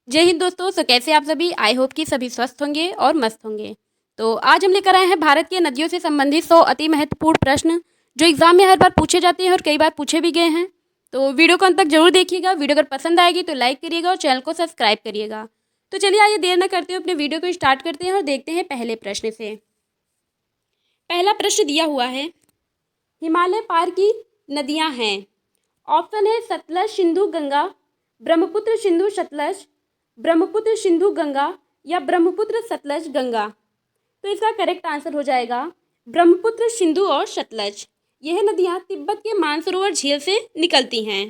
जय हिंद दोस्तों। कैसे आप सभी? आई होप कि सभी स्वस्थ होंगे और मस्त होंगे। तो आज हम लेकर आए हैं भारत के नदियों से संबंधित 100 अति महत्वपूर्ण प्रश्न जो एग्जाम में हर बार पूछे जाते हैं और कई बार पूछे भी गए हैं। तो वीडियो को अंत तक जरूर देखिएगा। वीडियो अगर पसंद आएगी तो लाइक करिएगा और चैनल को सब्सक्राइब करिएगा। तो चलिए आइए देर न करते हुए अपने वीडियो को स्टार्ट करते हैं और देखते हैं पहले प्रश्न से। पहला प्रश्न दिया हुआ है, हिमालय पार की नदियां हैं। ऑप्शन है सतलज सिंधु गंगा, ब्रह्मपुत्र सिंधु सतलज, ब्रह्मपुत्र सिंधु गंगा या ब्रह्मपुत्र सतलज गंगा। तो इसका करेक्ट आंसर हो जाएगा ब्रह्मपुत्र सिंधु और सतलज। यह नदियां तिब्बत के मानसरोवर झील से निकलती हैं।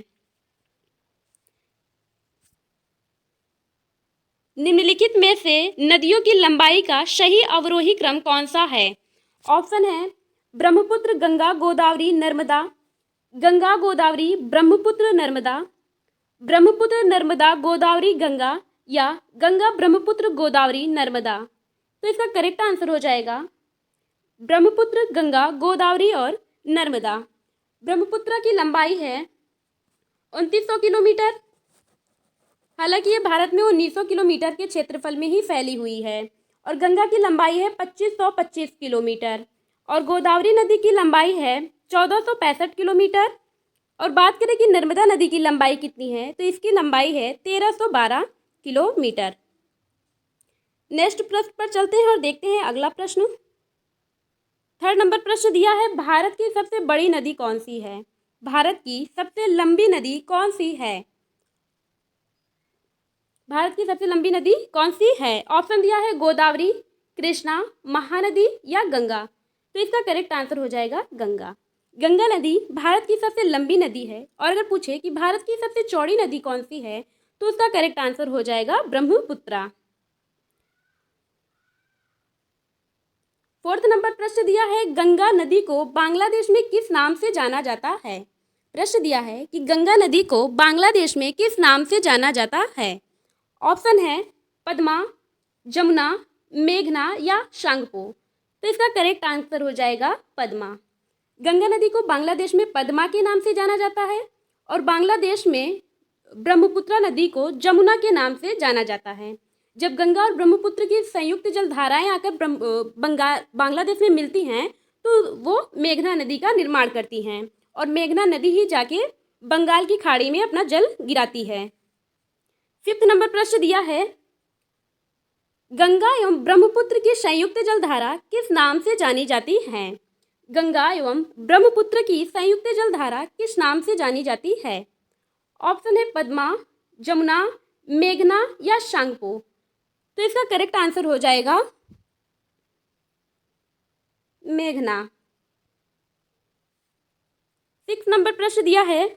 निम्नलिखित में से नदियों की लंबाई का सही अवरोही क्रम कौन सा है? ऑप्शन है ब्रह्मपुत्र गंगा गोदावरी नर्मदा, गंगा गोदावरी ब्रह्मपुत्र नर्मदा, ब्रह्मपुत्र नर्मदा गोदावरी गंगा या गंगा ब्रह्मपुत्र गोदावरी नर्मदा। तो इसका करेक्ट आंसर हो जाएगा ब्रह्मपुत्र गंगा गोदावरी और नर्मदा। ब्रह्मपुत्र की लंबाई है 2900 किलोमीटर। हालांकि ये भारत में 1900 किलोमीटर के क्षेत्रफल में ही फैली हुई है। और गंगा की लंबाई है 2525 किलोमीटर और गोदावरी नदी की लंबाई है 1465 किलोमीटर। और बात करें कि नर्मदा नदी की लंबाई कितनी है, तो इसकी लंबाई है 1312 किलोमीटर। नेक्स्ट प्रश्न पर चलते हैं और देखते हैं अगला प्रश्न। थर्ड नंबर प्रश्न दिया है, भारत की सबसे बड़ी नदी कौन सी है? भारत की सबसे लंबी नदी कौन सी है? भारत की सबसे लंबी नदी कौन सी है? ऑप्शन दिया है गोदावरी, कृष्णा, महानदी या गंगा। तो इसका करेक्ट आंसर हो जाएगा गंगा। गंगा नदी भारत की सबसे लंबी नदी है। और अगर पूछे कि भारत की सबसे चौड़ी नदी कौन सी है, तो उसका करेक्ट आंसर हो जाएगा ब्रह्मपुत्रा। फोर्थ नंबर प्रश्न दिया है, गंगा नदी को बांग्लादेश में किस नाम से जाना जाता है? प्रश्न दिया है कि गंगा नदी को बांग्लादेश में किस नाम से जाना जाता है? ऑप्शन है पद्मा, जमुना, मेघना या शांगपो। तो इसका करेक्ट आंसर हो जाएगा पद्मा। गंगा नदी को बांग्लादेश में पद्मा के नाम से जाना जाता है और बांग्लादेश में ब्रह्मपुत्र नदी को जमुना के नाम से जाना जाता है। जब गंगा और ब्रह्मपुत्र की संयुक्त जल धाराएं आकर बांग्लादेश में मिलती हैं तो वो मेघना नदी का निर्माण करती हैं और मेघना नदी ही जाके बंगाल की खाड़ी में अपना जल गिराती है। फिफ्थ नंबर प्रश्न दिया है, गंगा एवं ब्रह्मपुत्र की संयुक्त जलधारा किस नाम से जानी जाती है? गंगा एवं ब्रह्मपुत्र की संयुक्त जलधारा किस नाम से जानी जाती है? ऑप्शन है पद्मा, जमुना, मेघना या शांगपो। तो इसका करेक्ट आंसर हो जाएगा मेघना। सिक्स नंबर प्रश्न दिया है,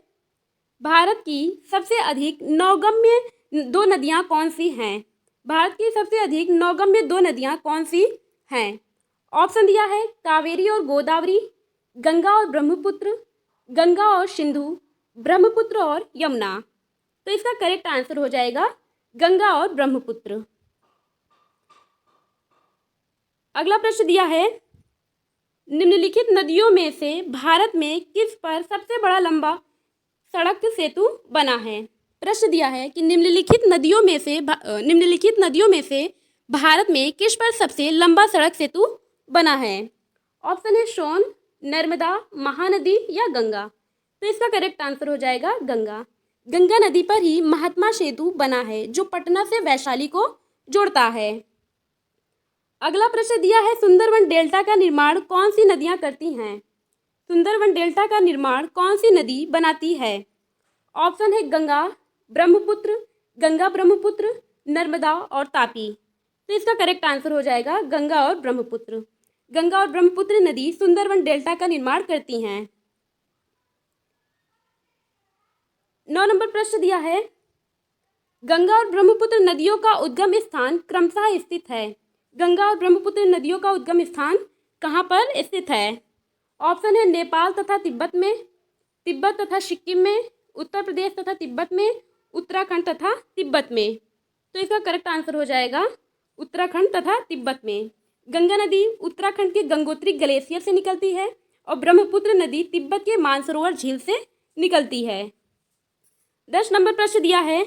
भारत की सबसे अधिक नौगम्य दो नदियां कौन सी हैं? भारत की सबसे अधिक नौगम्य दो नदियां कौन सी हैं? ऑप्शन दिया है कावेरी और गोदावरी, गंगा और ब्रह्मपुत्र, गंगा और सिंधु, ब्रह्मपुत्र और यमुना। तो इसका करेक्ट आंसर हो जाएगा गंगा और ब्रह्मपुत्र। अगला प्रश्न दिया है, निम्नलिखित नदियों में से भारत में किस पर सबसे बड़ा लंबा सड़क सेतु बना है? प्रश्न दिया है कि निम्नलिखित नदियों में से भारत में किस पर सबसे लंबा सड़क सेतु बना है? ऑप्शन है सोन, नर्मदा, महानदी या गंगा। तो इसका करेक्ट आंसर हो जाएगा गंगा। गंगा नदी पर ही महात्मा सेतु बना है जो पटना से वैशाली को जोड़ता है। अगला प्रश्न दिया है, सुंदरवन डेल्टा का निर्माण कौन सी नदियां करती हैं? सुंदरवन डेल्टा का निर्माण कौन सी नदी बनाती है? ऑप्शन है गंगा, ब्रह्मपुत्र, गंगा ब्रह्मपुत्र, नर्मदा और तापी। तो इसका करेक्ट आंसर हो जाएगा गंगा और ब्रह्मपुत्र। गंगा और ब्रह्मपुत्र नदी सुंदरवन डेल्टा का निर्माण करती हैं। 9 नंबर प्रश्न दिया है, गंगा और ब्रह्मपुत्र नदियों का उद्गम स्थान क्रमशः स्थित है। गंगा और ब्रह्मपुत्र नदियों का उद्गम स्थान कहाँ पर स्थित है? ऑप्शन है नेपाल तथा तिब्बत में, तिब्बत तथा सिक्किम में, उत्तर प्रदेश तथा तिब्बत में, उत्तराखंड तथा तिब्बत में। तो इसका करेक्ट आंसर हो जाएगा उत्तराखंड तथा तिब्बत में। गंगा नदी उत्तराखंड के गंगोत्री ग्लेशियर से निकलती है और ब्रह्मपुत्र नदी तिब्बत के मानसरोवर झील से निकलती है। 10 नंबर प्रश्न दिया है,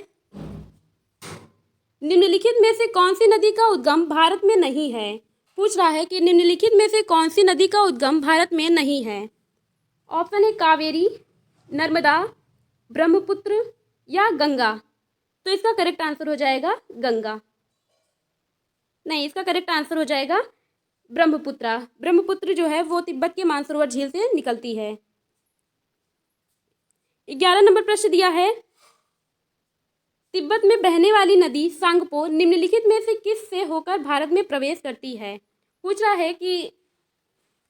निम्नलिखित में से कौन सी नदी का उद्गम भारत में नहीं है? पूछ रहा है कि निम्नलिखित में से कौन सी नदी का उद्गम भारत में नहीं है। ऑप्शन है कावेरी, नर्मदा, ब्रह्मपुत्र या गंगा। तो इसका करेक्ट आंसर हो जाएगा गंगा। नहीं, इसका करेक्ट आंसर हो जाएगा ब्रह्मपुत्र। ब्रह्मपुत्र जो है वो तिब्बत के मानसरोवर झील से निकलती है। 11 नंबर प्रश्न दिया है, तिब्बत में बहने वाली नदी सांगपो निम्नलिखित में से किस से होकर भारत में प्रवेश करती है? पूछ रहा है कि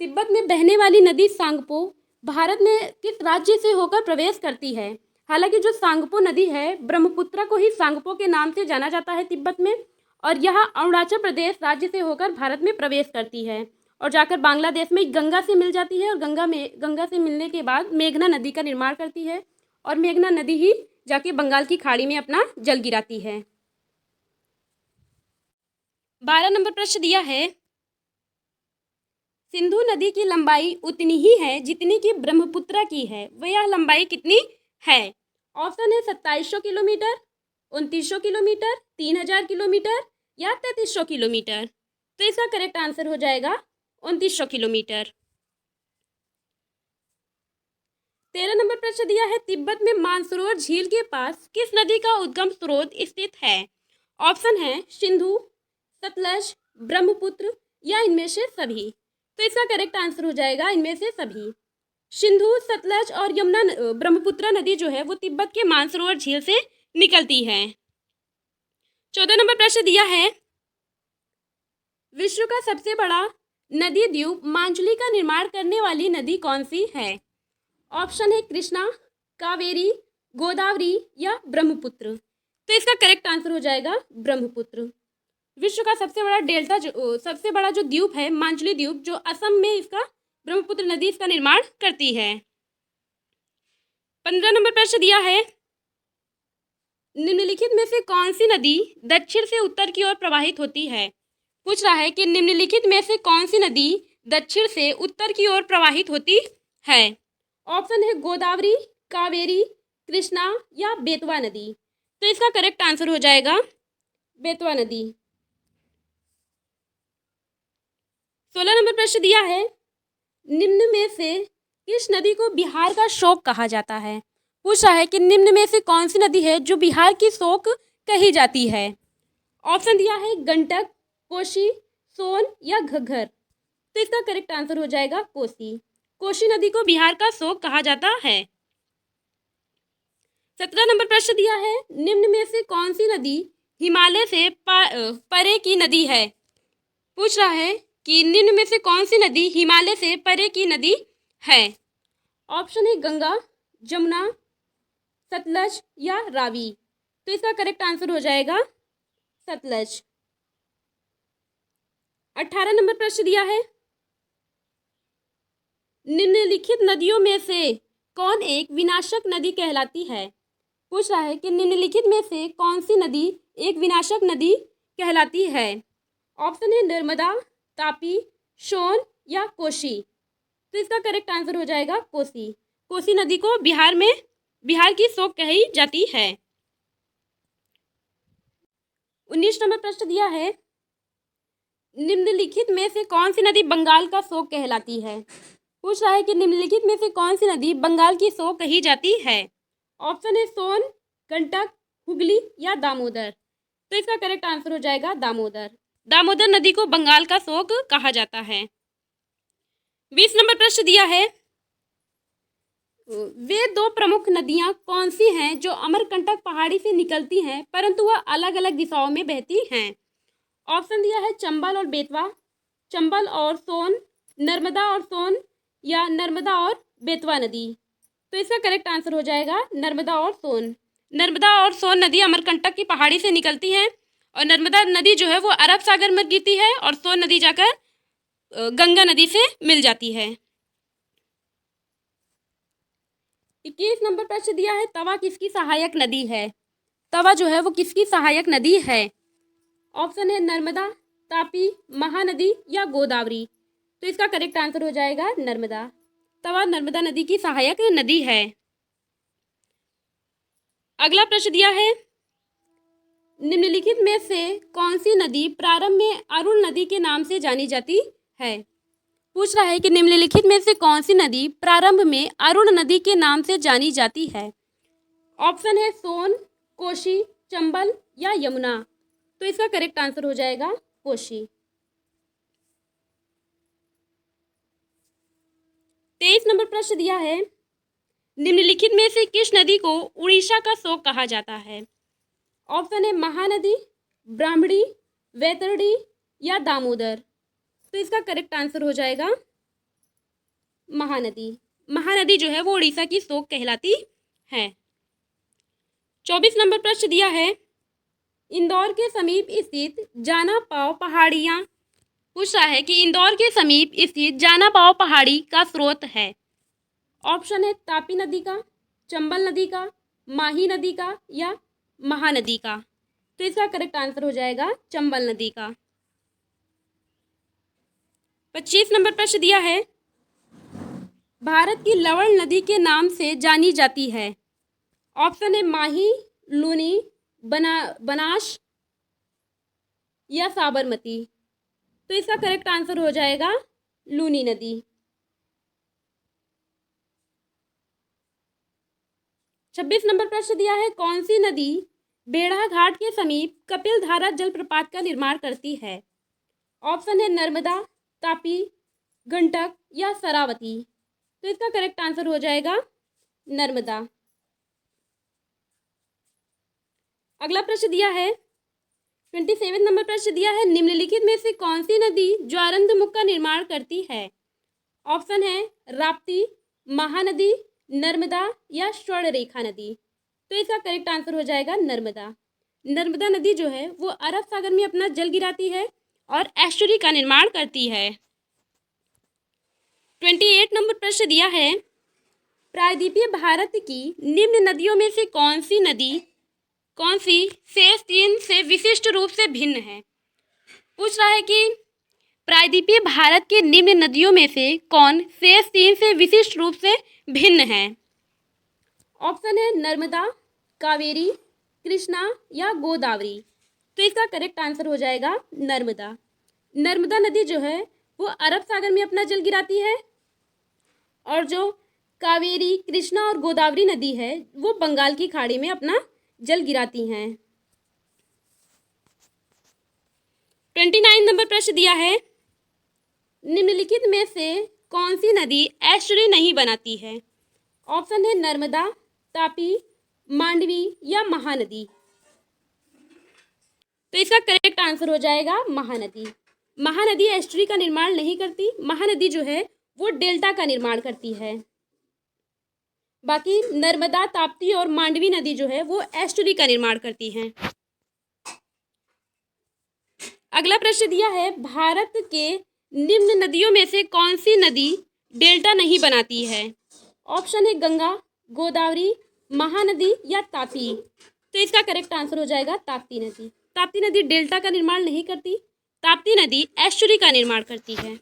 तिब्बत में बहने वाली नदी सांगपो भारत में किस राज्य से होकर प्रवेश करती है? हालांकि जो सांगपो नदी है, ब्रह्मपुत्र को ही सांगपो के नाम से जाना जाता है तिब्बत में, और यह अरुणाचल प्रदेश राज्य से होकर भारत में प्रवेश करती है और जाकर बांग्लादेश में गंगा से मिल जाती है, और गंगा से मिलने के बाद मेघना नदी का निर्माण करती है, और मेघना नदी ही जाके बंगाल की खाड़ी में अपना जल गिराती है। 12 नंबर प्रश्न दिया है, सिंधु नदी की लंबाई उतनी ही है जितनी कि ब्रह्मपुत्र की है, वह लंबाई कितनी है? ऑप्शन है 2700 किलोमीटर, 2900 किलोमीटर, 3000 किलोमीटर या 3300 किलोमीटर। तो इसका करेक्ट आंसर हो जाएगा 2900 किलोमीटर। 13 नंबर प्रश्न दिया है, तिब्बत में मानसरोवर झील के पास किस नदी का उद्गम स्रोत स्थित है? ऑप्शन है सिंधु, सतलज, ब्रह्मपुत्र या इनमें से सभी। तो इसका करेक्ट आंसर हो जाएगा इनमें से सभी। सिंधु, सतलज और यमुना ब्रह्मपुत्र नदी जो है वो तिब्बत के मानसरोवर झील से निकलती है। 14 नंबर प्रश्न दिया है, विश्व का सबसे बड़ा नदी द्वीप मांजुली का निर्माण करने वाली नदी कौन सी है? ऑप्शन है कृष्णा, कावेरी, गोदावरी या ब्रह्मपुत्र। तो इसका करेक्ट आंसर हो जाएगा ब्रह्मपुत्र। विश्व का सबसे बड़ा जो द्वीप है मांजुली द्वीप, जो असम में इसका ब्रह्मपुत्र नदी इसका निर्माण करती है। 15 नंबर प्रश्न दिया है, निम्नलिखित में से कौन सी नदी दक्षिण से उत्तर की ओर प्रवाहित होती है? पूछ रहा है कि निम्नलिखित में से कौन सी नदी दक्षिण से उत्तर की ओर प्रवाहित होती है? ऑप्शन है गोदावरी, कावेरी, कृष्णा या बेतवा नदी। तो इसका करेक्ट आंसर हो जाएगा बेतवा नदी। 16 नंबर प्रश्न दिया है, निम्न में से किस नदी को बिहार का शोक कहा जाता है? पूछा है कि निम्न में से कौन सी नदी है जो बिहार की शोक कही जाती है? ऑप्शन दिया है गंडक, कोसी, सोन या घग्गर। तो इसका करेक्ट आंसर हो जाएगा कोसी। कोसी नदी को बिहार का शोक कहा जाता है। 17 नंबर प्रश्न दिया है, निम्न में से कौन सी नदी हिमालय से परे की नदी है? पूछ रहा है कि निम्न में से कौन सी नदी हिमालय से परे की नदी है? ऑप्शन है गंगा, जमुना, सतलज या रावी। तो इसका करेक्ट आंसर हो जाएगा सतलज। 18 नंबर प्रश्न दिया है, निम्नलिखित नदियों में से कौन एक विनाशक नदी कहलाती है? पूछ रहा है कि निम्नलिखित में से कौन सी नदी एक विनाशक नदी कहलाती है? ऑप्शन है नर्मदा, तापी, सोन या कोसी। तो इसका करेक्ट आंसर हो जाएगा कोसी। कोसी नदी को बिहार की शोक कही जाती है। 19 नंबर प्रश्न दिया है, निम्नलिखित में से कौन सी नदी बंगाल का शोक कहलाती है? पूछ रहा है कि निम्नलिखित में से कौन सी नदी बंगाल की शोक कही जाती है? ऑप्शन है सोन, गंडक, हुगली या दामोदर। तो इसका करेक्ट आंसर हो जाएगा दामोदर। दामोदर नदी को बंगाल का शोक कहा जाता है। 20 नंबर प्रश्न दिया है, वे दो प्रमुख नदियां कौन सी हैं जो अमरकंटक पहाड़ी से निकलती हैं परंतु वह अलग अलग दिशाओं में बहती हैं? ऑप्शन दिया है चंबल और बेतवा, चंबल और सोन, नर्मदा और सोन या नर्मदा और बेतवा नदी। तो इसका करेक्ट आंसर हो जाएगा नर्मदा और सोन। नर्मदा और सोन नदी अमरकंटक की पहाड़ी से निकलती हैं और नर्मदा नदी जो है वो अरब सागर में गिरती है और सोन नदी जाकर गंगा नदी से मिल जाती है। 21 नंबर प्रश्न दिया है, तवा किसकी सहायक नदी है? तवा जो है वो किसकी सहायक नदी है? ऑप्शन है नर्मदा, तापी, महानदी या गोदावरी। तो इसका करेक्ट आंसर हो जाएगा नर्मदा। तवा नर्मदा नदी की सहायक नदी है। अगला प्रश्न दिया है, निम्नलिखित में से कौन सी नदी प्रारंभ में अरुण नदी के नाम से जानी जाती है? पूछ रहा है कि निम्नलिखित में से कौन सी नदी प्रारंभ में अरुण नदी के नाम से जानी जाती है? ऑप्शन है सोन, कोशी, चंबल या यमुना। तो इसका करेक्ट आंसर हो जाएगा कोशी। 23 नंबर प्रश्न दिया है, निम्नलिखित में से किस नदी को उड़ीसा का शोक कहा जाता है? ऑप्शन है महानदी, ब्राह्मणी, वैतरणी या दामोदर। तो इसका करेक्ट आंसर हो जाएगा महानदी। महानदी जो है वो उड़ीसा की शोक कहलाती है। 24 नंबर प्रश्न दिया है, इंदौर के समीप स्थित जाना पाव पहाड़ियाँ पूछ रहा है कि इंदौर के समीप स्थित जाना पाव पहाड़ी का स्रोत है। ऑप्शन है तापी नदी का, चंबल नदी का, माही नदी का या महानदी का। तो इसका करेक्ट आंसर हो जाएगा चंबल नदी का। 25 नंबर प्रश्न दिया है, भारत की लवण नदी के नाम से जानी जाती है। ऑप्शन है माही, लूनी, बनास या साबरमती। तो इसका करेक्ट आंसर हो जाएगा लूनी नदी। 26 नंबर प्रश्न दिया है, कौन सी नदी बेड़ा घाट के समीप कपिल धारा जलप्रपात का निर्माण करती है? ऑप्शन है नर्मदा, तापी, गंडक या शरावती। तो इसका करेक्ट आंसर हो जाएगा नर्मदा। अगला प्रश्न दिया है, 27 नंबर प्रश्न दिया है, निम्नलिखित में से कौन सी नदी ज्वारंधमुख का निर्माण करती है? ऑप्शन है राप्ती, महानदी, नर्मदा या स्वर्णरेखा नदी। तो इसका करेक्ट आंसर हो जाएगा नर्मदा। नर्मदा नदी जो है वो अरब सागर में अपना जल गिराती है और एस्चुरी का निर्माण करती है। 28 नंबर प्रश्न दिया है, प्रायद्वीपीय भारत की निम्न नदियों में से कौन सी शेष तीन से विशिष्ट रूप से भिन्न है? पूछ रहा है कि प्रायद्वीपीय भारत के निम्न नदियों में से कौन शेष तीन से विशिष्ट रूप से भिन्न है? ऑप्शन है नर्मदा, कावेरी, कृष्णा या गोदावरी। तो इसका करेक्ट आंसर हो जाएगा नर्मदा। नर्मदा नदी जो है वो अरब सागर में अपना जल गिराती है और जो कावेरी, कृष्णा और गोदावरी नदी है वो बंगाल की खाड़ी में अपना जल गिराती हैं। 29 नंबर प्रश्न दिया है, निम्नलिखित में से कौन सी नदी एस्चुरी नहीं बनाती है? ऑप्शन है नर्मदा, तापी, मांडवी या महानदी। तो इसका करेक्ट आंसर हो जाएगा महानदी। महानदी एस्चुरी का निर्माण नहीं करती, महानदी जो है वो डेल्टा का निर्माण करती है। बाकी नर्मदा, ताप्ती और मांडवी नदी जो है वो एस्चुरी का निर्माण करती हैं। अगला प्रश्न दिया है, भारत के निम्न नदियों में से कौन सी नदी डेल्टा नहीं बनाती है? ऑप्शन है गंगा, गोदावरी, महानदी या तापी। तो इसका करेक्ट आंसर हो जाएगा ताप्ती नदी। ताप्ती नदी डेल्टा का निर्माण नहीं करती, ताप्ती नदी एस्चुरी का निर्माण करती है।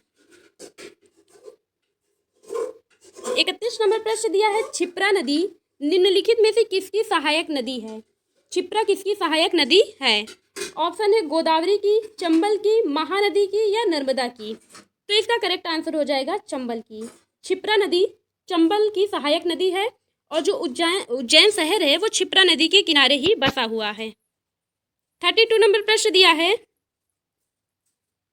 31 नंबर प्रश्न दिया है, क्षिप्रा नदी निम्नलिखित में से किसकी सहायक नदी है? क्षिप्रा किसकी सहायक नदी है? ऑप्शन है गोदावरी की, चंबल की, महानदी की या नर्मदा की। तो इसका करेक्ट आंसर हो जाएगा चंबल की। क्षिप्रा नदी चंबल की सहायक नदी है और जो उज्जैन शहर है वो क्षिप्रा नदी के किनारे ही बसा हुआ है। 32 नंबर प्रश्न दिया है,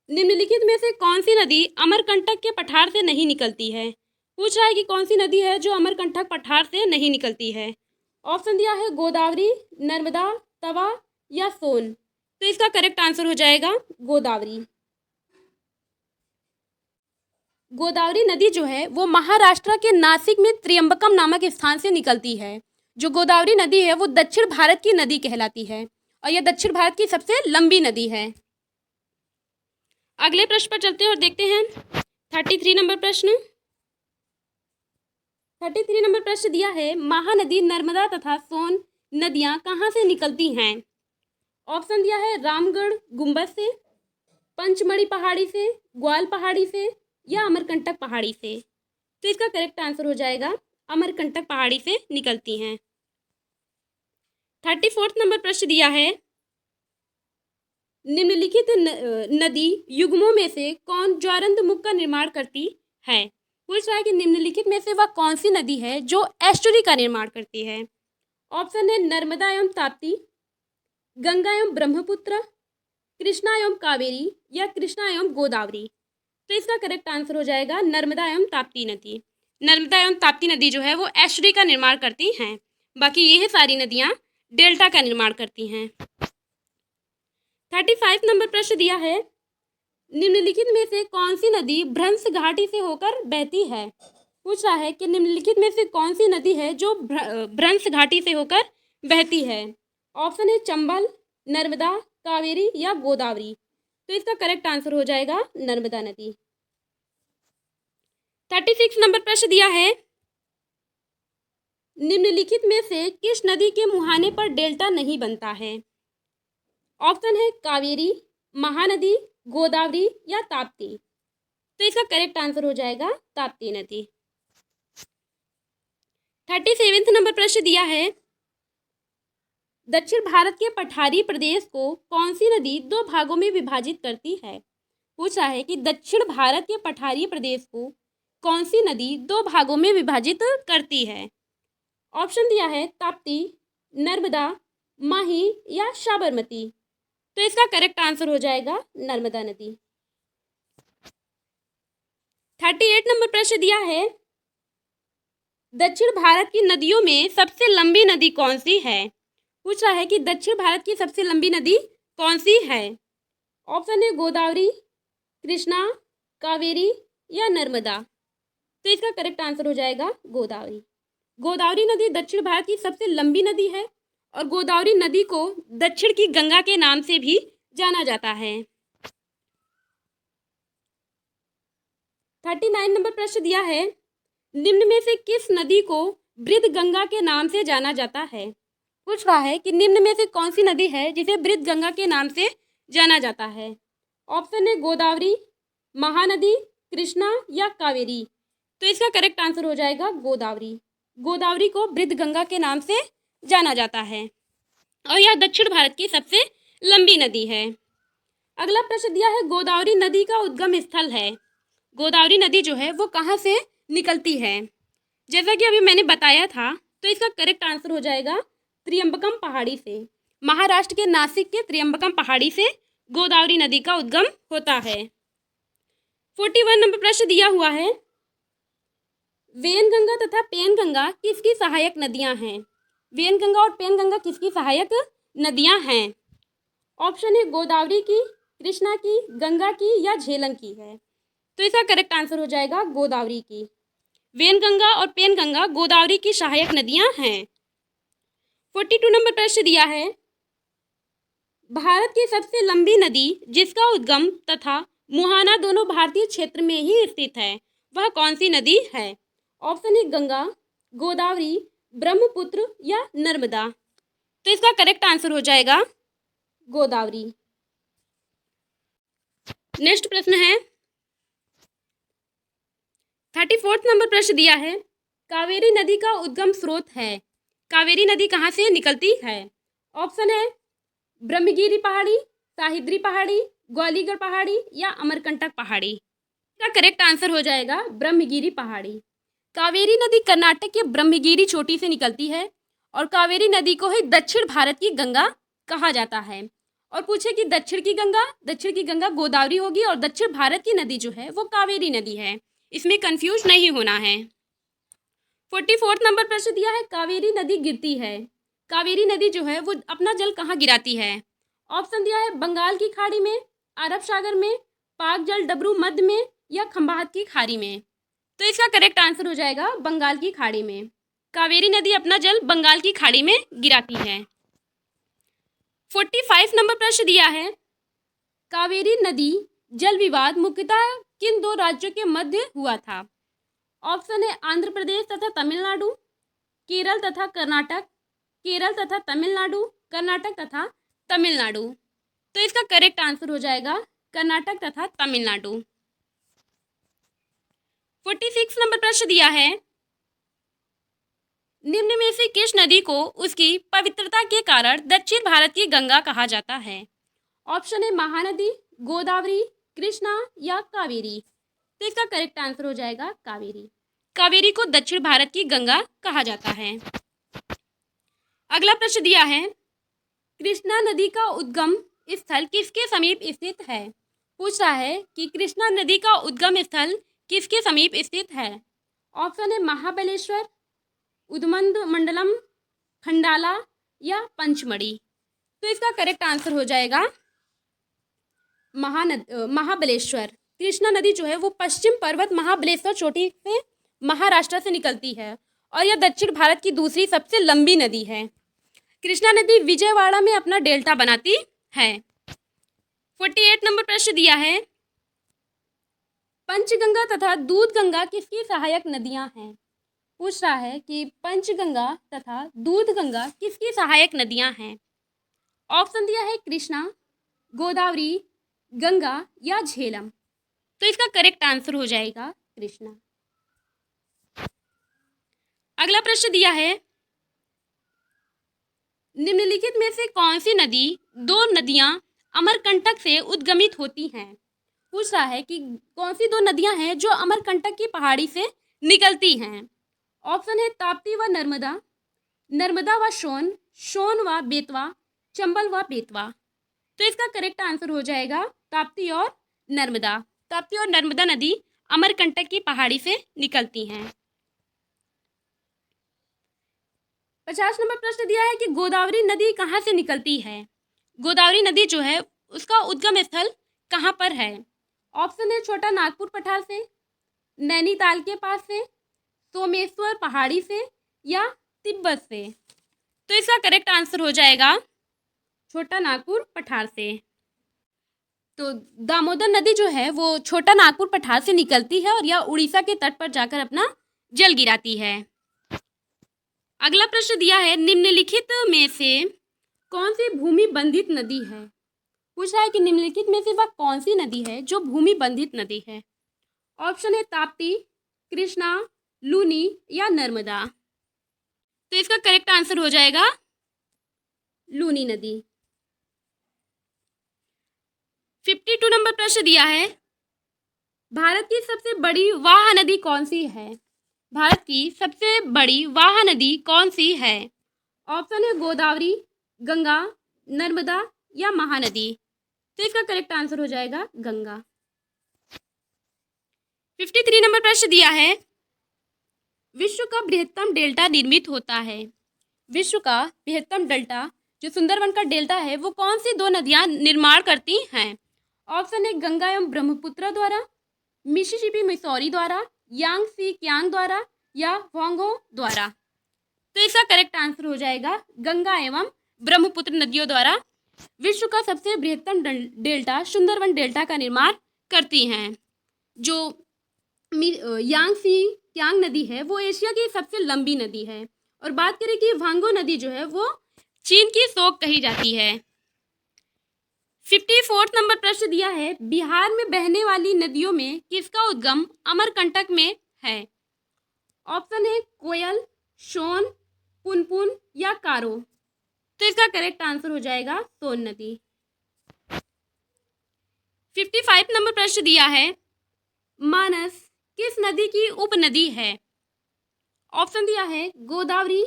निम्नलिखित में से कौन सी नदी अमरकंटक के पठार से नहीं निकलती है? पूछ रहा है कि कौन सी नदी है जो अमरकंटक पठार से नहीं निकलती है। ऑप्शन दिया है गोदावरी, नर्मदा, तवा या सोन। तो इसका करेक्ट आंसर हो जाएगा गोदावरी। गोदावरी नदी जो है वो महाराष्ट्र के नासिक में त्रियंबकम नामक स्थान से निकलती है। जो गोदावरी नदी है वो दक्षिण भारत की नदी कहलाती है और यह दक्षिण भारत की सबसे लंबी नदी है। अगले प्रश्न पर चलते हैं और देखते हैं 33 नंबर प्रश्न। 33 नंबर प्रश्न दिया है, महानदी, नर्मदा तथा सोन नदियां कहाँ से निकलती हैं? ऑप्शन दिया है रामगढ़ गुंबद से, पंचमढ़ी पहाड़ी से, ग्वाल पहाड़ी से या अमरकंटक पहाड़ी से। तो इसका करेक्ट आंसर हो जाएगा अमरकंटक पहाड़ी से निकलती हैं। 34 नंबर प्रश्न दिया है, निम्नलिखित नदी युग्मों में से कौन ज्वारंतमुख का निर्माण करती है? पूछ रहा है कि निम्नलिखित में से वह कौन सी नदी है जो एस्टुरी का निर्माण करती है? ऑप्शन है नर्मदा एवं ताप्ती, गंगा एवं ब्रह्मपुत्र, कृष्णा एवं कावेरी या कृष्णा एवं गोदावरी। तो इसका करेक्ट आंसर हो जाएगा नर्मदा एवं ताप्ती नदी। नर्मदा एवं ताप्ती नदी जो है वो एस्टुरी का निर्माण करती हैं। बाकी यह सारी नदियां डेल्टा का निर्माण करती हैं। 35 नंबर प्रश्न दिया है, निम्नलिखित में से कौन सी नदी भ्रंश घाटी से होकर बहती है? पूछ रहा है कि निम्नलिखित में से कौन सी नदी है जो भ्रंश घाटी से होकर बहती है? ऑप्शन है चंबल, नर्मदा, कावेरी या गोदावरी। तो इसका करेक्ट आंसर हो जाएगा नर्मदा नदी। 36 नंबर प्रश्न दिया है, निम्नलिखित में से किस नदी के मुहाने पर डेल्टा नहीं बनता है? ऑप्शन है कावेरी, महानदी, गोदावरी या ताप्ती। तो इसका करेक्ट आंसर हो जाएगा ताप्ती नदी। 37 नंबर प्रश्न दिया है, दक्षिण भारत के पठारी प्रदेश को कौन सी नदी दो भागों में विभाजित करती है? पूछा है कि दक्षिण भारत के पठारी प्रदेश को कौन सी नदी दो भागों में विभाजित करती है? ऑप्शन दिया है ताप्ती, नर्मदा, माही या साबरमती। तो इसका करेक्ट आंसर हो जाएगा नर्मदा नदी। 38 नंबर प्रश्न दिया है, दक्षिण भारत की नदियों में सबसे लंबी नदी कौन सी है? पूछ रहा है कि दक्षिण भारत की सबसे लंबी नदी कौन सी है? ऑप्शन है गोदावरी, कृष्णा, कावेरी या नर्मदा। तो इसका करेक्ट आंसर हो जाएगा गोदावरी। गोदावरी नदी दक्षिण भारत की सबसे लंबी नदी है और गोदावरी नदी को दक्षिण की गंगा के नाम से भी जाना जाता है। 39 नंबर प्रश्न दिया है, निम्न में से किस नदी को बृहद गंगा के नाम से जाना जाता है? पूछ रहा है कि निम्न में से कौन सी नदी है जिसे बृहद गंगा के नाम से जाना जाता है? ऑप्शन है गोदावरी, महानदी, कृष्णा या कावेरी। तो इसका करेक्ट आंसर हो जाएगा गोदावरी। गोदावरी को बृहद गंगा के नाम से जाना जाता है और यह दक्षिण भारत की सबसे लंबी नदी है। अगला प्रश्न दिया है, गोदावरी नदी का उद्गम स्थल है। गोदावरी नदी जो है वो कहाँ से निकलती है? जैसा कि अभी मैंने बताया था, तो इसका करेक्ट आंसर हो जाएगा त्रियंबकम पहाड़ी से। महाराष्ट्र के नासिक के त्रियंबकम पहाड़ी से गोदावरी नदी का उद्गम होता है। 41 नंबर प्रश्न दिया हुआ है, वेनगंगा तथा पेनगंगा किसकी सहायक नदियां हैं? वेनगंगा और पेनगंगा किसकी सहायक नदियां हैं? ऑप्शन है गोदावरी की, कृष्णा की, गंगा की या झेलम की है। तो इसका करेक्ट आंसर हो जाएगा गोदावरी की। वेनगंगा और पेनगंगा गोदावरी की सहायक नदियां हैं। 42 नंबर प्रश्न दिया है, भारत की सबसे लंबी नदी जिसका उद्गम तथा मुहाना दोनों भारतीय क्षेत्र में ही स्थित है, वह कौन सी नदी है? ऑप्शन है गंगा, गोदावरी, ब्रह्मपुत्र या नर्मदा। तो इसका करेक्ट आंसर हो जाएगा गोदावरी। नेक्स्ट प्रश्न है, 34 नंबर प्रश्न दिया है, कावेरी नदी का उद्गम स्रोत है। कावेरी नदी कहाँ से निकलती है? ऑप्शन है ब्रह्मगिरी पहाड़ी, साहिद्री पहाड़ी, ग्वालियर पहाड़ी या अमरकंटक पहाड़ी। इसका करेक्ट आंसर हो जाएगा ब्रह्मगिरी पहाड़ी। कावेरी नदी कर्नाटक के ब्रह्मगिरी चोटी से निकलती है और कावेरी नदी को ही दक्षिण भारत की गंगा कहा जाता है। और पूछे कि दक्षिण की गंगा गोदावरी होगी और दक्षिण भारत की नदी जो है वो कावेरी नदी है। इसमें कंफ्यूज नहीं होना है। 44 नंबर प्रश्न दिया है, कावेरी नदी गिरती है। कावेरी नदी जो है वो अपना जल कहाँ गिराती है? ऑप्शन दिया है बंगाल की खाड़ी में, अरब सागर में, पाक जल डबरू मध्य में या खंबात की खाड़ी में। तो इसका करेक्ट आंसर हो जाएगा बंगाल की खाड़ी में। कावेरी नदी अपना जल बंगाल की खाड़ी में गिराती है। 45 नंबर प्रश्न दिया है, कावेरी नदी जल विवाद मुख्यतः किन दो राज्यों के मध्य हुआ था? ऑप्शन है आंध्र प्रदेश तथा तमिलनाडु, केरल तथा कर्नाटक, केरल तथा तमिलनाडु, कर्नाटक तथा तमिलनाडु। तो इसका करेक्ट आंसर हो जाएगा कर्नाटक तथा तमिलनाडु। 46 नंबर प्रश्न दिया है, निम्न में से किस नदी को उसकी पवित्रता के कारण दक्षिण भारत की गंगा कहा जाता है? ऑप्शन है महानदी, गोदावरी, कृष्णा या कावेरी। तो इसका करेक्ट आंसर हो जाएगा कावेरी। कावेरी को दक्षिण भारत की गंगा कहा जाता है। अगला प्रश्न दिया है, कृष्णा नदी का उद्गम स्थल किसके समीप स्थित है। पूछ रहा है कि कृष्णा नदी का उद्गम स्थल किसके समीप स्थित है। ऑप्शन है महाबलेश्वर, उदमंद मंडलम, खंडाला या पंचमढ़ी। तो इसका करेक्ट आंसर हो जाएगा महाबलेश्वर। कृष्णा नदी जो है वो पश्चिम पर्वत महाबलेश्वर चोटी से महाराष्ट्र से निकलती है और यह दक्षिण भारत की दूसरी सबसे लंबी नदी है। कृष्णा नदी विजयवाड़ा में अपना डेल्टा बनाती है। 48 नंबर प्रश्न दिया है, पंचगंगा तथा दूधगंगा किसकी सहायक नदियां हैं। पूछ रहा है कि पंचगंगा तथा दूधगंगा किसकी सहायक नदियां हैं। ऑप्शन दिया है कृष्णा, गोदावरी, गंगा या झेलम। तो इसका करेक्ट आंसर हो जाएगा कृष्णा। अगला प्रश्न दिया है, निम्नलिखित में से कौन सी नदी, दो नदियां अमरकंटक से उद्गमित होती हैं। पूछ रहा है कि कौन सी दो नदियां हैं जो अमरकंटक की पहाड़ी से निकलती हैं। ऑप्शन है ताप्ती व नर्मदा, नर्मदा व सोन, सोन व बेतवा, चंबल व बेतवा। तो इसका करेक्ट आंसर हो जाएगा ताप्ती और नर्मदा। ताप्ती और नर्मदा नदी अमरकंटक की पहाड़ी से निकलती हैं। 50 नंबर प्रश्न दिया है कि गोदावरी नदी कहाँ से निकलती है। गोदावरी नदी जो है उसका उद्गम स्थल कहाँ पर है। ऑप्शन है छोटा नागपुर पठार से, नैनीताल के पास से, सोमेश्वर पहाड़ी से या तिब्बत से। तो इसका करेक्ट आंसर हो जाएगा छोटा नागपुर पठार से। तो दामोदर नदी जो है वो छोटा नागपुर पठार से निकलती है और यह उड़ीसा के तट पर जाकर अपना जल गिराती है। अगला प्रश्न दिया है, निम्नलिखित में से कौन सी भूमि बंधित नदी है। पूछ रहा है कि निम्नलिखित में से वह कौन सी नदी है जो भूमि बंधित नदी है। ऑप्शन है ताप्ती, कृष्णा, लूनी या नर्मदा। तो इसका करेक्ट आंसर हो जाएगा लूनी नदी। 52 नंबर प्रश्न दिया है, भारत की सबसे बड़ी वाह नदी कौन सी है। भारत की सबसे बड़ी वाह नदी कौन सी है। ऑप्शन है गोदावरी, गंगा, नर्मदा या महानदी। तो इसका करेक्ट आंसर हो जाएगा गंगा। 53 नंबर प्रश्न दिया है, विश्व का बृहत्तम डेल्टा निर्मित होता है। विश्व का बृहत्तम डेल्टा जो सुंदरवन का डेल्टा है वो कौन सी दो नदियां निर्माण करती हैं। ऑप्शन है गंगा एवं ब्रह्मपुत्र द्वारा, मिसिसिपी मिसौरी द्वारा, यांगसी कियांग द्वारा या वांगो द्वारा। तो इसका करेक्ट आंसर हो जाएगा गंगा एवं ब्रह्मपुत्र नदियों द्वारा विश्व का सबसे बृहत्तम डेल्टा सुंदरवन डेल्टा का निर्माण करती हैं। जो यांगसी कियांग नदी है वो एशिया की सबसे लंबी नदी है और बात करें कि वांगो नदी जो है वो चीन की शोक कही जाती है। 54 नंबर प्रश्न दिया है, बिहार में बहने वाली नदियों में किसका उद्गम अमरकंटक में है। ऑप्शन है कोयल, सोन, पुनपुन या कारो। तो इसका करेक्ट आंसर हो जाएगा सोन नदी। 55 नंबर प्रश्न दिया है, मानस किस नदी की उपनदी है। ऑप्शन दिया है गोदावरी,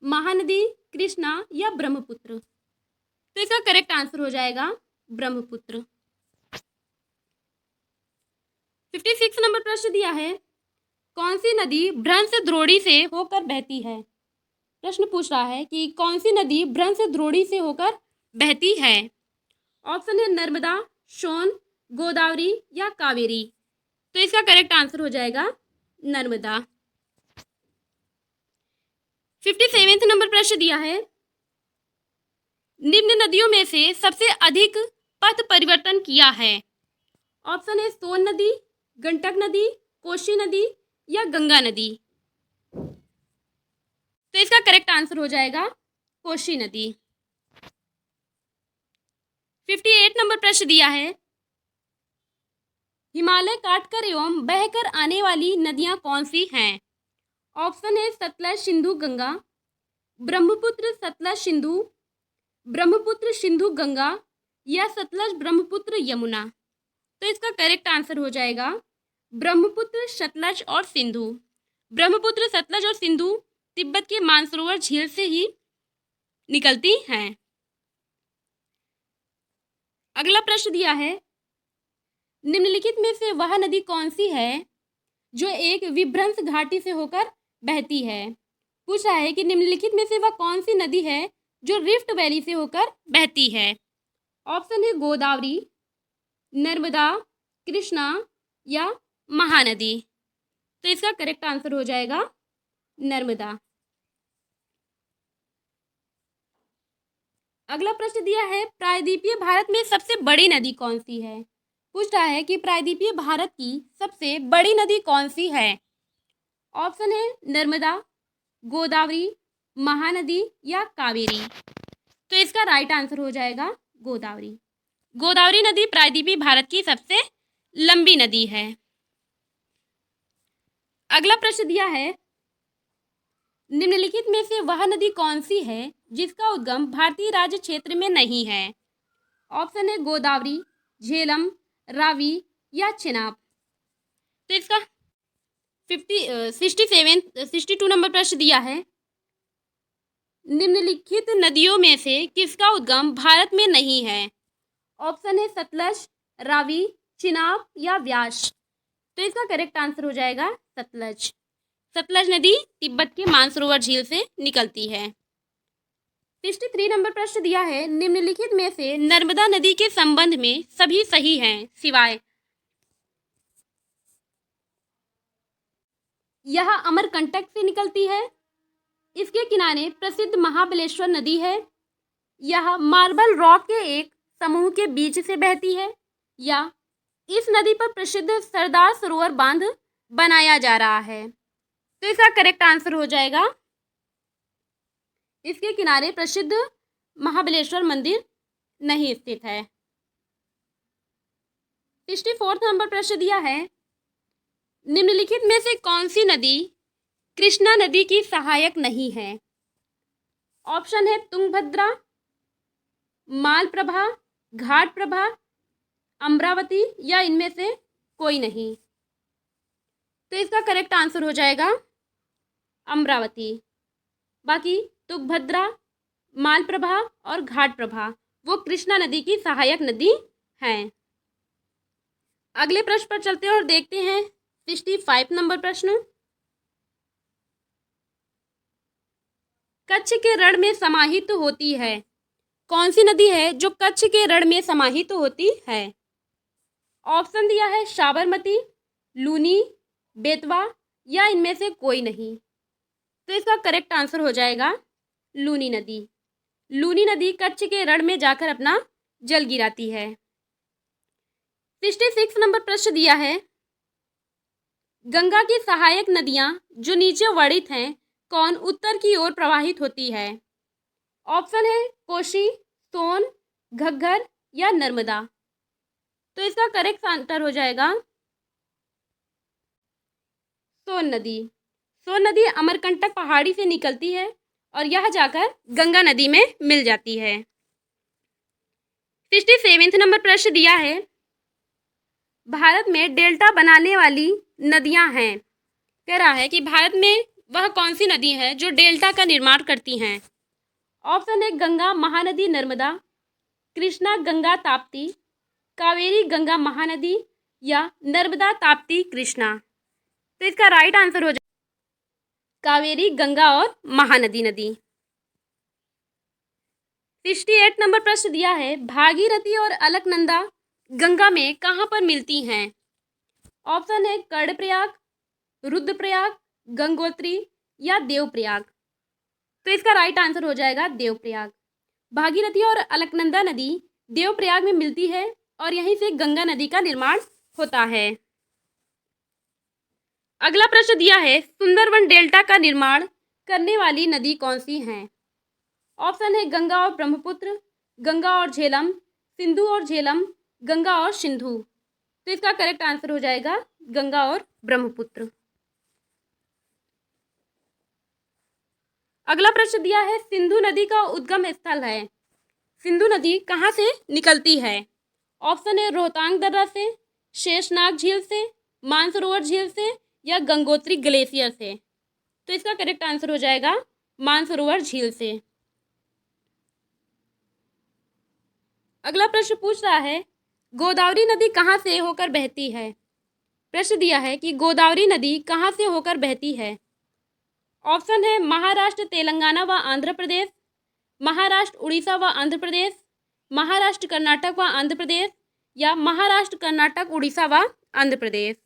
महानदी, कृष्णा या ब्रह्मपुत्र। तो इसका करेक्ट आंसर हो जाएगा ब्रह्मपुत्र। 56 नंबर प्रश्न दिया है, कौन सी नदी भ्रंश द्रोणी से होकर बहती है। प्रश्न पूछ रहा है कि कौन सी नदी भ्रंश द्रोणी से होकर बहती है। ऑप्शन है नर्मदा, सोन, गोदावरी या कावेरी। तो इसका करेक्ट आंसर हो जाएगा नर्मदा। 57 नंबर प्रश्न दिया है, निम्न नदियों में से सबसे अधिक पथ परिवर्तन किया है। ऑप्शन है सोन नदी, गंडक नदी, कोसी नदी या गंगा नदी। तो इसका करेक्ट आंसर हो जाएगा कोसी नदी। 58 नंबर प्रश्न दिया है, हिमालय काटकर एवं बहकर आने वाली नदियां कौन सी हैं। ऑप्शन है सतलज, सिंधु, गंगा, ब्रह्मपुत्र, सतलज, सिंधु, ब्रह्मपुत्र, सिंधु, गंगा या सतलज ब्रह्मपुत्र यमुना? तो इसका करेक्ट आंसर हो जाएगा ब्रह्मपुत्र, सतलज और सिंधु। ब्रह्मपुत्र, सतलज और सिंधु तिब्बत के मानसरोवर झील से ही निकलती हैं। अगला प्रश्न दिया है, निम्नलिखित में से वह नदी कौन सी है जो एक विभ्रंश घाटी से होकर बहती है? पूछ रहा है कि निम्नलिखित में से वह कौन सी नदी है जो रिफ्ट वैली से होकर बहती है? ऑप्शन है गोदावरी, नर्मदा, कृष्णा या महानदी। तो इसका करेक्ट आंसर हो जाएगा नर्मदा। अगला प्रश्न दिया है, प्रायद्वीपीय भारत में सबसे बड़ी नदी कौन सी है? पूछ रहा है कि प्रायद्वीपीय भारत की सबसे बड़ी नदी कौन सी है? ऑप्शन है नर्मदा, गोदावरी, महानदी या कावेरी। तो इसका राइट आंसर हो जाएगा गोदावरी। गोदावरी नदी प्रायद्वीपीय भारत की सबसे लंबी नदी है। अगला प्रश्न दिया है, निम्नलिखित में से वह नदी कौन सी है जिसका उद्गम भारतीय राज्य क्षेत्र में नहीं है? ऑप्शन है गोदावरी, झेलम, रावी या चेनाब। तो इसका 62 नंबर प्रश्न दिया है, निम्नलिखित नदियों में से किसका उद्गम भारत में नहीं है? ऑप्शन है सतलज, रावी, चिनाब या व्यास। तो इसका करेक्ट आंसर हो जाएगा सतलज। सतलज नदी तिब्बत के मानसरोवर झील से निकलती है। 63 नंबर प्रश्न दिया है, निम्नलिखित में से नर्मदा नदी के संबंध में सभी सही हैं सिवाय। यह अमरकंटक से निकलती है, इसके किनारे प्रसिद्ध महाबलेश्वर नदी है, यह मार्बल रॉक के एक समूह के बीच से बहती है, या इस नदी पर प्रसिद्ध सरदार सरोवर बांध बनाया जा रहा है। तो इसका करेक्ट आंसर हो जाएगा, इसके किनारे प्रसिद्ध महाबलेश्वर मंदिर नहीं स्थित है। 64 नंबर प्रश्न दिया है, निम्नलिखित में से कौन सी नदी कृष्णा नदी की सहायक नहीं है? ऑप्शन है तुंगभद्रा, मालप्रभा, घाटप्रभा, अमरावती या इनमें से कोई नहीं। तो इसका करेक्ट आंसर हो जाएगा अमरावती। बाकी तुंगभद्रा, मालप्रभा और घाटप्रभा वो कृष्णा नदी की सहायक नदी हैं। अगले प्रश्न पर चलते हैं और देखते हैं 65 नंबर प्रश्न, कच्छ के रण में समाहित होती है। कौन सी नदी है जो कच्छ के रण में समाहित होती है? ऑप्शन दिया है साबरमती, लूनी, बेतवा या इनमें से कोई नहीं। तो इसका करेक्ट आंसर हो जाएगा लूनी नदी। लूनी नदी कच्छ के रण में जाकर अपना जल गिराती है। 66 नंबर प्रश्न दिया है, गंगा की सहायक नदियां जो नीचे वर्णित हैं कौन उत्तर की ओर प्रवाहित होती है? ऑप्शन है कोसी, सोन, घग्गर या नर्मदा। तो इसका करेक्ट आंसर हो जाएगा सोन नदी। सोन नदी अमरकंटक पहाड़ी से निकलती है और यह जाकर गंगा नदी में मिल जाती है। 67 नंबर प्रश्न दिया है, भारत में डेल्टा बनाने वाली नदियां हैं। कह रहा है कि भारत में वह कौन सी नदी है जो डेल्टा का निर्माण करती हैं? ऑप्शन है गंगा, महानदी, नर्मदा, कृष्णा, गंगा, ताप्ती, कावेरी, गंगा, महानदी या नर्मदा, ताप्ती, कृष्णा। तो इसका राइट आंसर हो जाए कावेरी, गंगा और महानदी नदी। 68 नंबर प्रश्न दिया है, भागीरथी और अलकनंदा गंगा में कहाँ पर मिलती हैं? ऑप्शन है कर्णप्रयाग, रुद्रप्रयाग, गंगोत्री या देवप्रयाग। तो इसका राइट आंसर हो जाएगा देवप्रयाग। भागीरथी और अलकनंदा नदी देवप्रयाग में मिलती है और यहीं से गंगा नदी का निर्माण होता है। अगला प्रश्न दिया है, सुंदरवन डेल्टा का निर्माण करने वाली नदी कौन सी है? ऑप्शन है गंगा और ब्रह्मपुत्र, गंगा और झेलम, सिंधु और झेलम, गंगा और सिंधु। तो इसका करेक्ट आंसर हो जाएगा गंगा और ब्रह्मपुत्र। अगला प्रश्न दिया है, सिंधु नदी का उद्गम स्थल है। सिंधु नदी कहाँ से निकलती है? ऑप्शन है रोहतांग दर्रा से, शेषनाग झील से, मानसरोवर झील से या गंगोत्री ग्लेशियर से। तो इसका करेक्ट आंसर हो जाएगा मानसरोवर झील से। अगला प्रश्न पूछ रहा है गोदावरी नदी कहाँ से होकर बहती है? प्रश्न दिया है कि गोदावरी नदी कहाँ से होकर बहती है। ऑप्शन है महाराष्ट्र, तेलंगाना व आंध्र प्रदेश, महाराष्ट्र, उड़ीसा व आंध्र प्रदेश, महाराष्ट्र, कर्नाटक व आंध्र प्रदेश या महाराष्ट्र, कर्नाटक, उड़ीसा व आंध्र प्रदेश।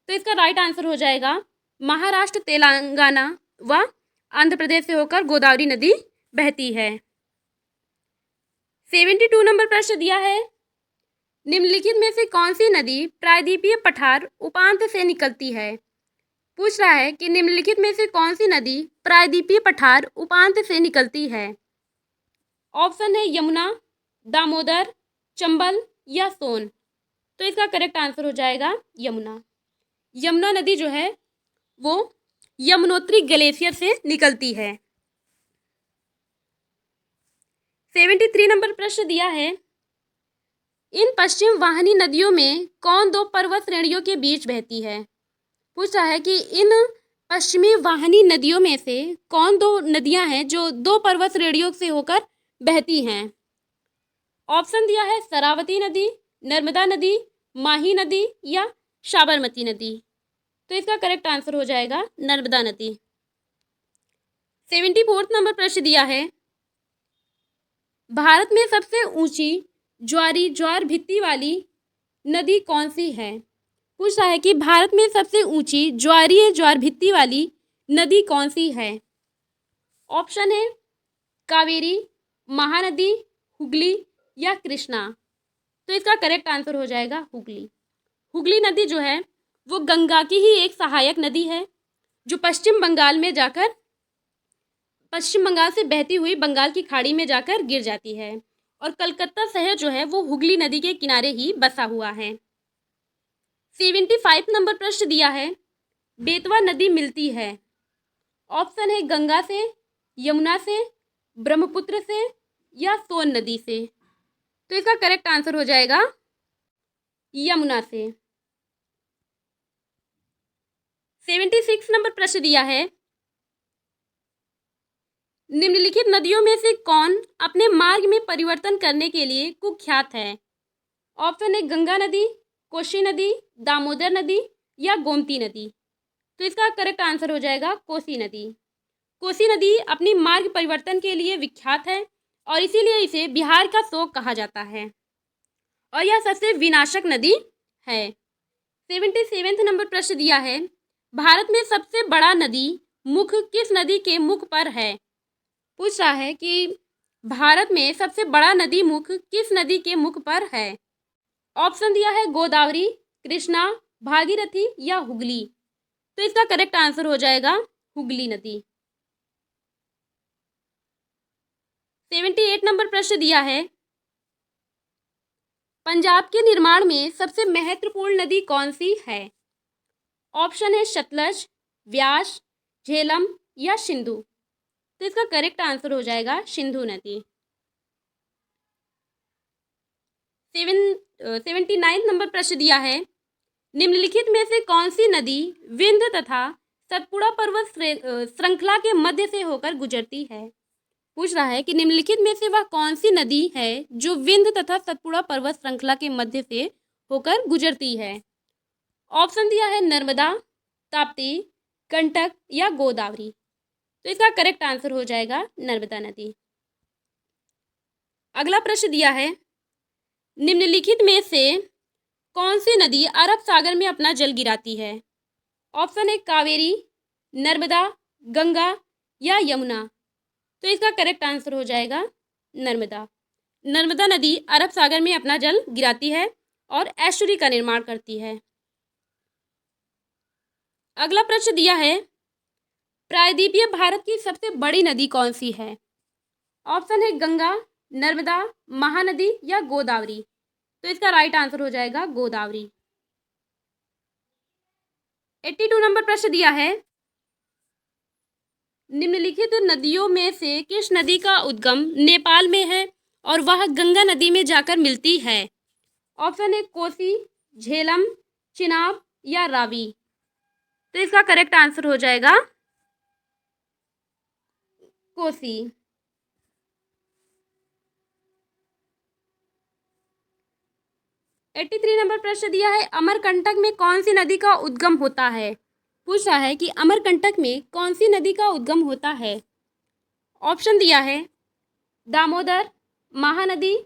तो इसका राइट आंसर हो जाएगा महाराष्ट्र, तेलंगाना व आंध्र प्रदेश से होकर गोदावरी नदी बहती है। 72 नंबर प्रश्न दिया है निम्नलिखित में से कौन सी नदी प्रायद्वीपीय पठार उपांत से निकलती है? पूछ रहा है कि निम्नलिखित में से कौन सी नदी प्रायद्वीपीय पठार उपांत से निकलती है। ऑप्शन है यमुना, दामोदर, चंबल या सोन। तो इसका करेक्ट आंसर हो जाएगा यमुना। यमुना नदी जो है वो यमुनोत्री ग्लेशियर से निकलती है। 73 नंबर प्रश्न दिया है इन पश्चिम वाहिनी नदियों में कौन दो पर्वत श्रेणियों के बीच बहती है? पूछ रहा है कि इन पश्चिमी वाहिनी नदियों में से कौन दो नदियां हैं जो दो पर्वत श्रेणियों से होकर बहती हैं। ऑप्शन दिया है शरावती नदी, नर्मदा नदी, माही नदी या साबरमती नदी। तो इसका करेक्ट आंसर हो जाएगा नर्मदा नदी। 74 नंबर प्रश्न दिया है भारत में सबसे ऊंची ज्वार भित्ति वाली नदी कौन सी है? पूछ रहा है कि भारत में सबसे ऊंची ज्वार भित्ति वाली नदी कौन सी है। ऑप्शन है कावेरी, महानदी, हुगली या कृष्णा। तो इसका करेक्ट आंसर हो जाएगा हुगली। हुगली नदी जो है वो गंगा की ही एक सहायक नदी है जो पश्चिम बंगाल से बहती हुई बंगाल की खाड़ी में जाकर गिर जाती है और कलकत्ता शहर जो है वो हुगली नदी के किनारे ही बसा हुआ है। 75 नंबर प्रश्न दिया है बेतवा नदी मिलती है। ऑप्शन है गंगा से, यमुना से, ब्रह्मपुत्र से या सोन नदी से। तो इसका करेक्ट आंसर हो जाएगा यमुना से। 76 नंबर प्रश्न दिया है निम्नलिखित नदियों में से कौन अपने मार्ग में परिवर्तन करने के लिए कुख्यात है। ऑप्शन है गंगा नदी, कोसी नदी, दामोदर नदी या गोमती नदी। तो इसका करेक्ट आंसर हो जाएगा कोसी नदी। कोसी नदी अपनी मार्ग परिवर्तन के लिए विख्यात है और इसीलिए इसे बिहार का शोक कहा जाता है और यह सबसे विनाशक नदी है। 77 नंबर प्रश्न दिया है भारत में सबसे बड़ा नदी मुख किस नदी के मुख पर है। पूछ रहा है कि भारत में सबसे बड़ा नदी मुख किस नदी के मुख पर है। ऑप्शन दिया है गोदावरी, कृष्णा, भागीरथी या हुगली। तो इसका करेक्ट आंसर हो जाएगा हुगली नदी। 78 नंबर प्रश्न दिया है पंजाब के निर्माण में सबसे महत्वपूर्ण नदी कौन सी है। ऑप्शन है सतलज, व्यास, झेलम या सिंधु। तो इसका करेक्ट आंसर हो जाएगा सिंधु नदी। 79 नंबर प्रश्न दिया है निम्नलिखित में से कौन सी नदी विंध्य तथा सतपुड़ा पर्वत श्रृंखला के मध्य से होकर गुजरती है। पूछ रहा है कि निम्नलिखित में से वह कौन सी नदी है जो विंध्य तथा सतपुड़ा पर्वत श्रृंखला के मध्य से होकर गुजरती है। ऑप्शन दिया है नर्मदा, ताप्ती, गंडक या गोदावरी। तो इसका करेक्ट आंसर हो जाएगा नर्मदा नदी। अगला प्रश्न दिया है निम्नलिखित में से कौन सी नदी अरब सागर में अपना जल गिराती है। ऑप्शन है कावेरी, नर्मदा, गंगा या यमुना। तो इसका करेक्ट आंसर हो जाएगा नर्मदा। नर्मदा नदी अरब सागर में अपना जल गिराती है और एस्चुरी का निर्माण करती है। अगला प्रश्न दिया है प्रायद्वीपीय भारत की सबसे बड़ी नदी कौन सी है। ऑप्शन है गंगा, नर्मदा, महानदी या गोदावरी। तो इसका राइट आंसर हो जाएगा गोदावरी। 82 नंबर प्रश्न दिया है निम्नलिखित नदियों में से किस नदी का उद्गम नेपाल में है और वह गंगा नदी में जाकर मिलती है? ऑप्शन है कोसी, झेलम, चिनाब या रावी। तो इसका करेक्ट आंसर हो जाएगा कोसी। 83 नंबर प्रश्न दिया है, अमरकंटक में कौन सी नदी का उद्गम होता है? पूछ रहा है कि अमरकंटक में कौन सी नदी का उद्गम होता है? ऑप्शन दिया है दामोदर, महानदी,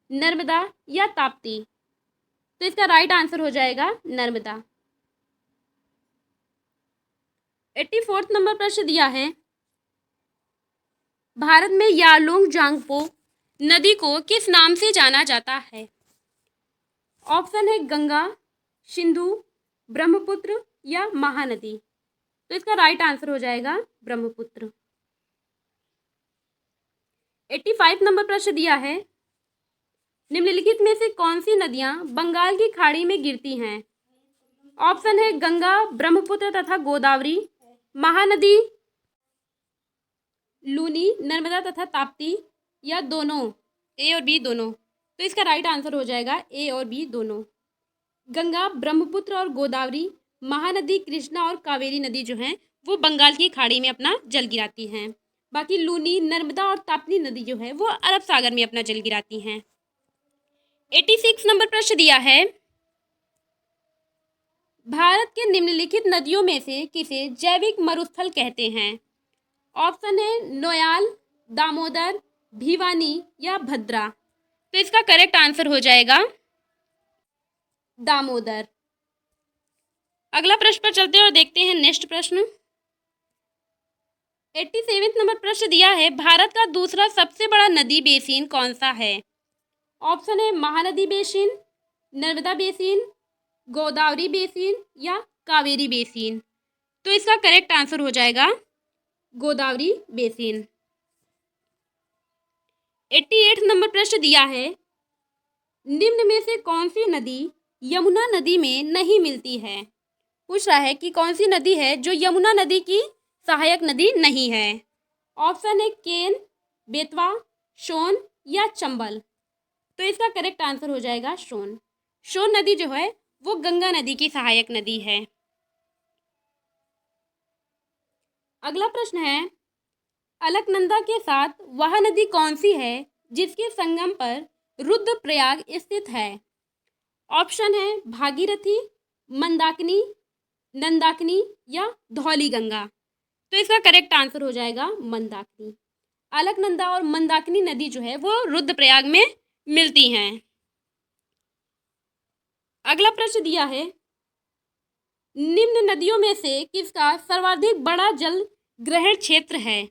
नर्मदा या ताप्ती। तो इसका राइट आंसर हो जाएगा नर्मदा। 84 नंबर प्रश्न दिया है, भारत में यारलुंग जांगपो नदी को किस नाम से जाना जाता है? ऑप्शन है गंगा, सिंधु, ब्रह्मपुत्र या महानदी। तो इसका राइट आंसर हो जाएगा ब्रह्मपुत्र। 85 नंबर प्रश्न दिया है, निम्नलिखित में से कौन सी नदियां बंगाल की खाड़ी में गिरती हैं? ऑप्शन है गंगा, ब्रह्मपुत्र तथा गोदावरी, महानदी, लूनी, नर्मदा तथा ताप्ती या दोनों, ए और बी दोनों। तो इसका राइट आंसर हो जाएगा ए और बी दोनों। गंगा, ब्रह्मपुत्र और गोदावरी, महानदी, कृष्णा और कावेरी नदी जो हैं वो बंगाल की खाड़ी में अपना जल गिराती हैं। बाकी लूनी, नर्मदा और ताप्ती नदी जो है वो अरब सागर में अपना जल गिराती हैं। 86 नंबर प्रश्न दिया है, भारत के निम्नलिखित नदियों में से किसे जैविक मरुस्थल कहते हैं? ऑप्शन है नोयाल, दामोदर, भिवानी या भद्रा। तो इसका करेक्ट आंसर हो जाएगा दामोदर। अगला प्रश्न पर चलते हैं और देखते हैं नेक्स्ट प्रश्न। 87 नंबर प्रश्न दिया है, भारत का दूसरा सबसे बड़ा नदी बेसिन कौन सा है? ऑप्शन है Mahanadi basin, Narmada basin, Godavari basin या कावेरी बेसिन। तो इसका करेक्ट आंसर हो जाएगा गोदावरी बेसिन। 88 नंबर प्रश्न दिया है, निम्न में से कौन सी नदी यमुना नदी में नहीं मिलती है? पूछ रहा है कि कौन सी नदी है जो यमुना नदी की सहायक नदी नहीं है। ऑप्शन है केन, बेतवा, सोन या चंबल। तो इसका करेक्ट आंसर हो जाएगा सोन। सोन नदी जो है वो गंगा नदी की सहायक नदी है। अगला प्रश्न है, अलकनंदा के साथ वह नदी कौन सी है जिसके संगम पर रुद्रप्रयाग स्थित है? ऑप्शन है भागीरथी, मंदाकिनी, नंदाकिनी या धौली गंगा। तो इसका करेक्ट आंसर हो जाएगा मंदाकिनी। अलकनंदा और मंदाकिनी नदी जो है वो रुद्रप्रयाग में मिलती हैं। अगला प्रश्न दिया है, निम्न नदियों में से किसका सर्वाधिक बड़ा जल ग्रहण क्षेत्र है?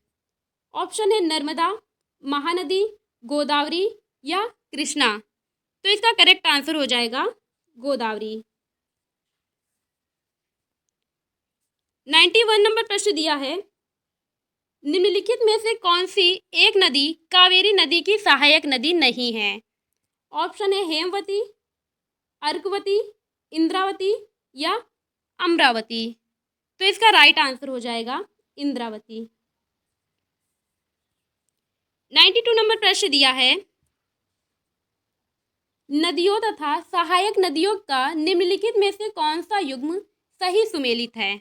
ऑप्शन है नर्मदा, महानदी, गोदावरी या कृष्णा। तो इसका करेक्ट आंसर हो जाएगा गोदावरी। 91 नंबर प्रश्न दिया है, निम्नलिखित में से कौन सी एक नदी कावेरी नदी की सहायक नदी नहीं है? ऑप्शन है हेमवती, अर्कवती, इंद्रावती या अमरावती। तो इसका राइट आंसर हो जाएगा इंद्रावती। 92 नंबर प्रश्न दिया है, नदियों तथा सहायक नदियों का निम्नलिखित में से कौन सा युग्म सही सुमेलित है?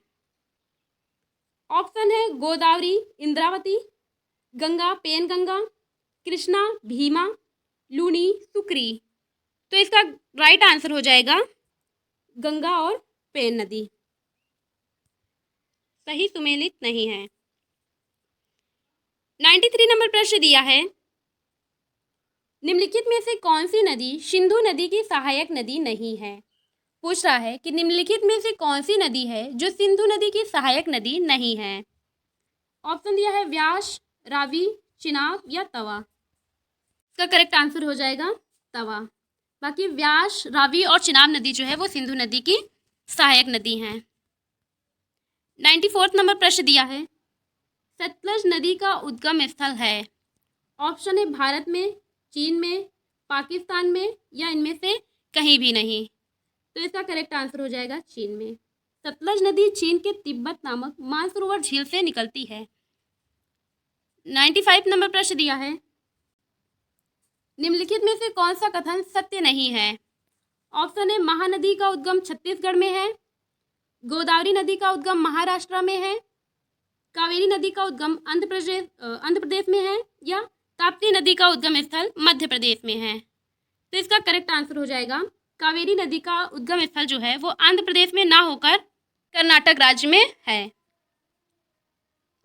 ऑप्शन है गोदावरी, इंद्रावती, गंगा, पेनगंगा, कृष्णा, भीमा, लूनी, सुक्री। तो इसका राइट आंसर हो जाएगा गंगा और पेन नदी सही सुमेलित नहीं है। 93 नंबर प्रश्न दिया है, निम्नलिखित में से कौन सी नदी सिंधु नदी की सहायक नदी नहीं है? पूछ रहा है कि निम्नलिखित में से कौन सी नदी है जो सिंधु नदी की सहायक नदी नहीं है। ऑप्शन दिया है व्यास, रावी, चिनाब या तवा। इसका करेक्ट आंसर हो जाएगा तवा। बाकी व्यास, रावी और चिनाब नदी जो है वो सिंधु नदी की सहायक नदी हैं। 94 नंबर प्रश्न दिया है, सतलज नदी का उद्गम स्थल है। ऑप्शन है भारत में, चीन में, पाकिस्तान में या इनमें से कहीं भी नहीं। तो इसका करेक्ट आंसर हो जाएगा चीन में। सतलज नदी चीन के तिब्बत नामक मानसरोवर झील से निकलती है। 95 नंबर प्रश्न दिया है, निम्नलिखित में से कौन सा कथन सत्य नहीं है? ऑप्शन है महानदी का उद्गम छत्तीसगढ़ में है, गोदावरी नदी का उद्गम महाराष्ट्र में है, कावेरी नदी का उद्गम आंध्र प्रदेश में है, या ताप्ती नदी का उद्गम स्थल मध्य प्रदेश में है। तो इसका करेक्ट आंसर हो जाएगा कावेरी नदी का उद्गम स्थल जो है वो आंध्र प्रदेश में ना होकर कर्नाटक राज्य में है।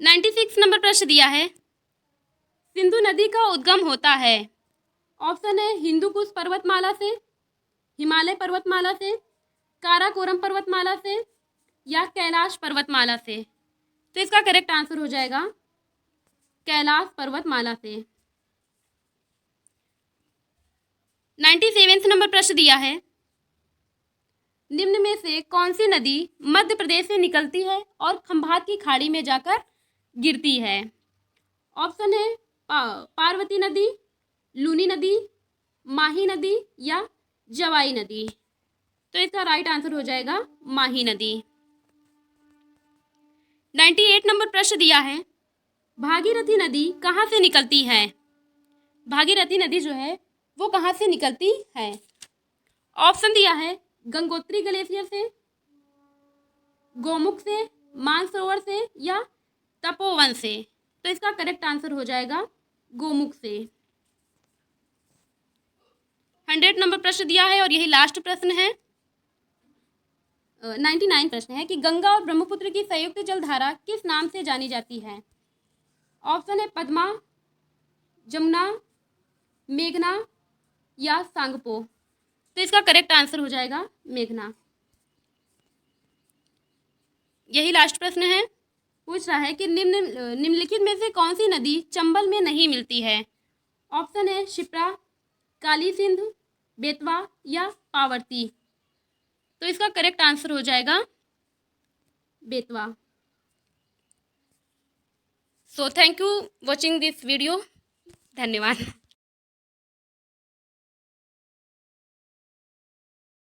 96 नंबर प्रश्न दिया है, सिंधु नदी का उद्गम होता है। ऑप्शन है हिंदू कुश पर्वतमाला से, हिमालय पर्वतमाला से, काराकोरम पर्वतमाला से, या कैलाश पर्वतमाला से। तो इसका करेक्ट आंसर हो जाएगा कैलाश पर्वतमाला से। 97 नंबर प्रश्न दिया है, निम्न में से कौन सी नदी मध्य प्रदेश से निकलती है और खंभात की खाड़ी में जाकर गिरती है? ऑप्शन है पार्वती नदी, लूनी नदी, माही नदी, या जवाई नदी। तो इसका राइट आंसर हो जाएगा माही नदी। 98 नंबर प्रश्न दिया है, भागीरथी नदी कहाँ से निकलती है? भागीरथी नदी जो है वो कहाँ से निकलती है? ऑप्शन दिया है गंगोत्री ग्लेशियर से, गोमुख से, मानसरोवर से, या तपोवन से। तो इसका करेक्ट आंसर हो जाएगा गोमुख से। 100 नंबर प्रश्न दिया है और यही लास्ट प्रश्न है। 99 प्रश्न है कि गंगा और ब्रह्मपुत्र की संयुक्त जलधारा किस नाम से जानी जाती है? ऑप्शन है पद्मा, जमुना, मेघना, या सांगपो। तो इसका करेक्ट आंसर हो जाएगा मेघना। यही लास्ट प्रश्न है। पूछ रहा है कि निम्नलिखित में से कौन सी नदी चंबल में नहीं मिलती है? ऑप्शन है शिप्रा, काली सिंधु, बेतवा, या पावर्ती। तो इसका करेक्ट आंसर हो जाएगा Betwa. So thank you watching this video. धन्यवाद।